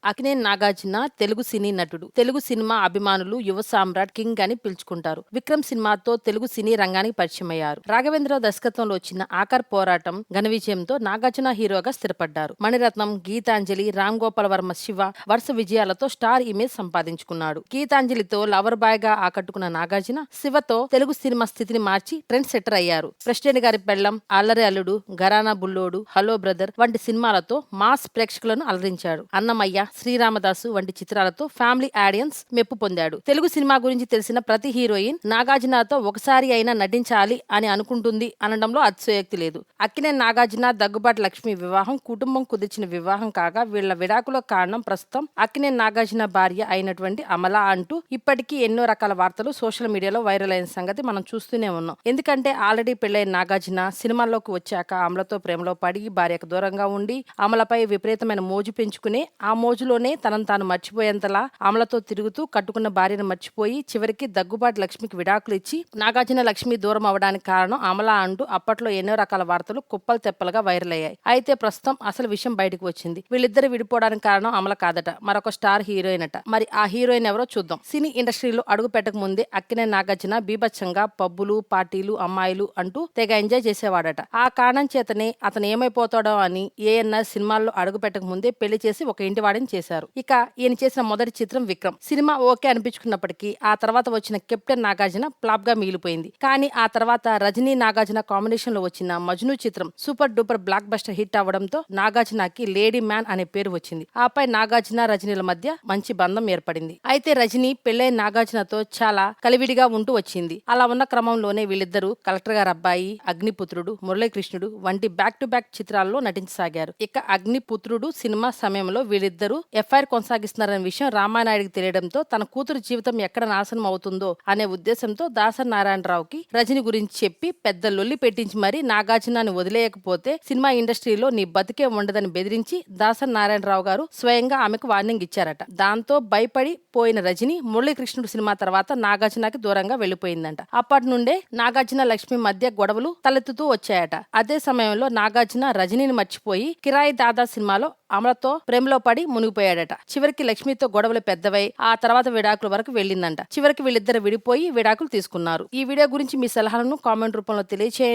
అక్కినేని నాగార్జున తెలుగు సినీ నటుడు. తెలుగు సినిమా అభిమానులు యువ సామ్రాట్, కింగ్ అని పిలుచుకుంటారు. విక్రమ్ సినిమాతో తెలుగు సినీ రంగానికి పరిచయమయ్యారు. రాఘవేంద్రరావు దర్శకత్వంలో వచ్చిన ఆఖర్ పోరాటం ఘన విజయంతో నాగార్జున హీరోగా స్థిరపడ్డారు. మణిరత్నం, గీతాంజలి, రామ్ గోపాల్ వర్మ, శివ వరుస విజయాలతో స్టార్ ఇమేజ్ సంపాదించుకున్నాడు. గీతాంజలితో లవర్ బాయ్ గా ఆకట్టుకున్న నాగార్జున శివతో తెలుగు సినిమా స్థితిని మార్చి ట్రెండ్ సెట్టర్ అయ్యారు. ప్రెసిడెంట్ గారి పెళ్లం, అల్లరి అల్లుడు, ఘరానా బుల్లోడు, హలో బ్రదర్ వంటి సినిమాలతో మాస్ ప్రేక్షకులను అలరించాడు. అన్నమయ్య, శ్రీరామదాసు వంటి చిత్రాలతో ఫ్యామిలీ ఆడియన్స్ మెప్పు పొందాడు. తెలుగు సినిమా గురించి తెలిసిన ప్రతి హీరోయిన్ నాగార్జునతో ఒకసారి అయినా నటించాలి అని అనుకుంటుంది అనడంలో అతిశయోక్తి లేదు. అక్కినేని నాగార్జున, దగ్గుబాటి లక్ష్మి వివాహం కుటుంబం కుదిర్చిన వివాహం కాగా వీళ్ల విడాకుల కారణం ప్రస్తుతం అక్కినేని నాగార్జున భార్య అయినటువంటి అమల అంటూ ఇప్పటికీ ఎన్నో రకాల వార్తలు సోషల్ మీడియాలో వైరల్ అయిన సంగతి మనం చూస్తూనే ఉన్నాం. ఎందుకంటే ఆల్రెడీ పెళ్లైన నాగార్జున సినిమాల్లోకి వచ్చాక అమలతో ప్రేమలో పడి భార్యకు దూరంగా ఉండి అమలపై విపరీతమైన మోజు పెంచుకుని ఆ మోజులోనే తనను తాను మర్చిపోయేంతలా అమలతో తిరుగుతూ కట్టుకున్న భార్యను మర్చిపోయి చివరికి దగ్గుబాటి లక్ష్మికి విడాకులు ఇచ్చి నాగార్జున లక్ష్మి దూరం అవడానికి కారణం అమల అంటూ అప్పట్లో ఎన్నో రకాల వార్తలు కుప్పలు తెప్పలుగా వైరల్ అయ్యాయి. అయితే ప్రస్తుతం అసలు విషయం బయటకు వచ్చింది. వీళ్ళిద్దరు విడిపోవడానికి కారణం అమల కాదట, మరొక స్టార్ హీరోయిన్ అట. మరి ఆ హీరోయిన్ ఎవరో చూద్దాం. సినీ ఇండస్ట్రీలో అడుగు పెట్టక ముందే అక్కినేని నాగార్జున బీభత్సంగా పబ్బులు, పార్టీలు, అమ్మాయిలు అంటూ తెగ ఎంజాయ్ చేసేవాడట. ఆ కారణం చేతనే అతను ఏమైపోతాడో అని ఏఎన్ఆర్ సినిమాల్లో అడుగు పెట్టక ముందే పెళ్లి చేసి ఒక ఇంటివాడిని చేశారు. ఇక ఈయన చేసిన మొదటి చిత్రం విక్రమ్. సినిమా ఓకే అనిపించుకున్నప్పటికీ ఆ తర్వాత వచ్చిన కెప్టెన్ నాగార్జున ఫ్లాప్ గా మిగిలిపోయింది. కానీ ఆ తర్వాత రజనీ నాగార్జున కాంబినేషన్ లో వచ్చిన మజ్ను చిత్రం super duper block buster hit అవడంతో నాగార్జునకి లేడీ మ్యాన్ అనే పేరు వచ్చింది. ఆపై నాగార్జున, రజనీల మధ్య మంచి బంధం ఏర్పడింది. అయితే రజనీ పెళ్లైన నాగార్జునతో చాలా కలివిడిగా ఉంటూ వచ్చింది. అలా ఉన్న క్రమంలోనే వీళ్ళిద్దరూ కలెక్టర్ గారి అబ్బాయి, అగ్నిపుత్రుడు, మురళీకృష్ణుడు వంటి బ్యాక్ టు బ్యాక్ చిత్రాల్లో నటించసాగారు. ఇక అగ్నిపుత్రుడు సినిమా సమయంలో వీళ్ళిద్దరూ ఎఫ్ఐఆర్ కొనసాగిస్తున్నారనే విషయం రామానాయుడికి తెలియడంతో తన కూతురు జీవితం ఎక్కడ నాశనం అవుతుందో అనే ఉద్దేశంతో దాసరి నారాయణరావుకి రజని గురించి చెప్పి పెద్ద లొల్లి పెట్టించి మరీ నాగార్జునని వదిలేయకపోతే సినిమా ఇండస్ట్రీలో నీ బతికే ఉండదని బెదిరించి దాసరి నారాయణరావు గారు స్వయంగా ఆమెకు వార్నింగ్ ఇచ్చారట. దాంతో భయపడి పోయిన రజని మురళీకృష్ణుడు సినిమా తర్వాత నాగార్జునకి దూరంగా వెళ్లిపోయిందంట. అప్పటి నుండే నాగార్జున లక్ష్మి మధ్య గొడవలు తలెత్తుతూ వచ్చాయట. అదే సమయంలో నాగార్జున రజనీని మర్చిపోయి కిరాయి దాదా సినిమాలో అమలతో ప్రేమలో పడి మునిగిపోయాడట. చివరికి లక్ష్మితో గొడవలు పెద్దవై ఆ తర్వాత విడాకుల వరకు వెళ్ళిందంట. చివరికి వీళ్ళిద్దరు విడిపోయి విడాకులు తీసుకున్నారు. ఈ వీడియో గురించి మీ సలహాలను కామెంట్ రూపంలో తెలియచేయండి.